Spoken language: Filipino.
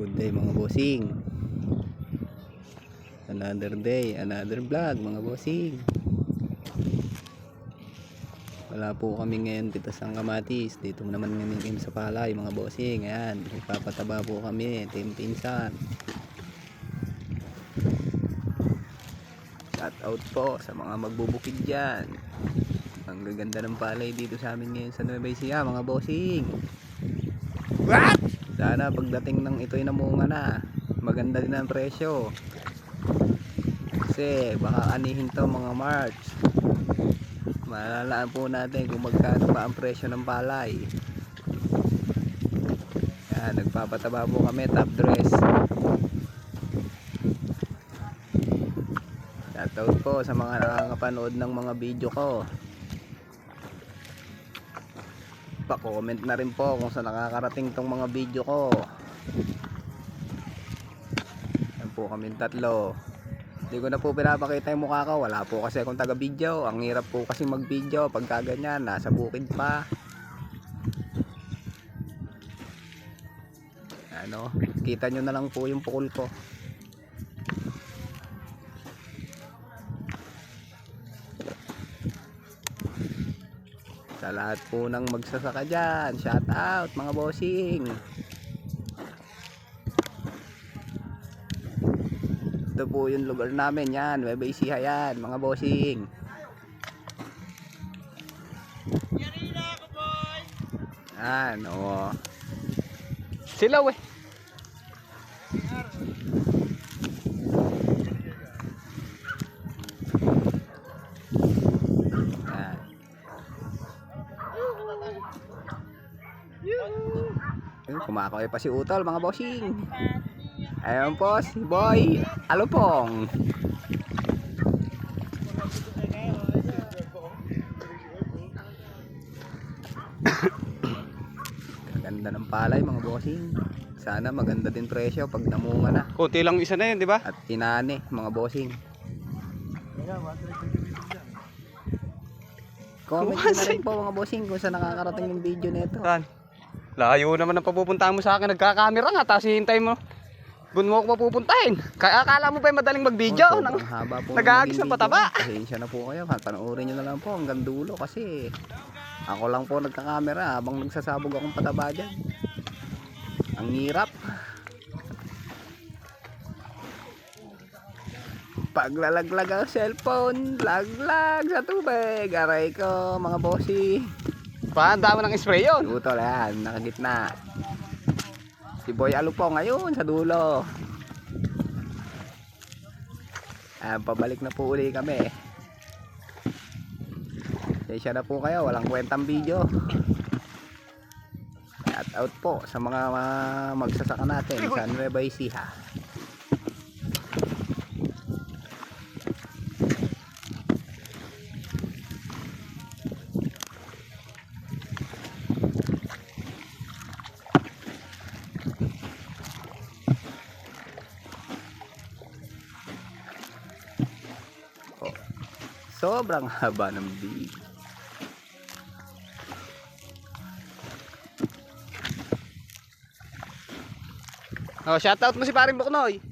Good day mga bossing. Another day, another vlog mga bossing. Wala po kami ngayon dito sa Kamatis. Dito naman ngayon sa Palay mga bossing. Ayan, ipapataba po kami, team pinsan. Shout out po sa mga magbubukid dyan. Ang gaganda ng palay dito sa amin ngayon sa Nueva Ecija mga bossing. What? Sana pagdating ng ito'y namunga na, maganda din ang presyo. Kasi baka anihin to mga March. Malalaan po natin kung magkano ba ang presyo ng palay. Yan, nagpapataba po kami, top dress. Shoutout po sa mga nakakapanood ng mga video ko. Pa-comment na rin po kung saan nakakarating tong mga video ko. Yan po kami tatlo. Hindi ko na po pinapakita yung mukha ko. Wala po kasi akong taga video. Ang hirap po kasi mag video pagka ganyan, nasa bukid pa. Ano, kita nyo na lang po yung pukul ko. Sa lahat po ng magsasaka dyan, shout out mga bossing. Ito po yung lugar namin yan, Nueva Ecija yan mga bossing. Yan o. Silaw eh. Kumakaway pa si Utol mga bossing. Ayun po si Boy Alupong. Ganda ng palay mga bossing. Sana maganda din presyo pag namunga na. Kunti lang isa na yun, di ba? At tinani mga bossing. Comment nyo na rin po mga bossing kung saan nakakarating yung video nito. Layo naman ang papupuntahan mo sa akin. Nagkakamera nga, tapos hihintay mo. Doon mo ako mapupuntahin. Kaya akala mo pa yung madaling mag-video. Nag-aagis ng pataba. Pasensya na po kayo. Panoorin nyo na lang po hanggang dulo kasi ako lang po nagkakamera habang nagsasabog akong pataba dyan. Ang hirap. Paglalaglag ang cellphone, laglag sa tubig. Aray ko mga bossy. Paanda mo ng spray yun. Utol yan, nakagitna. Si Boy Alupong ngayon sa dulo. Pabalik na po uli kami. Pasensya na po kayo, walang kwentang video. Shout out po sa mga magsasaka natin sa Nueva Ecija. Sobrang haba ng big. Oh, shoutout mo si Paring Buknoy.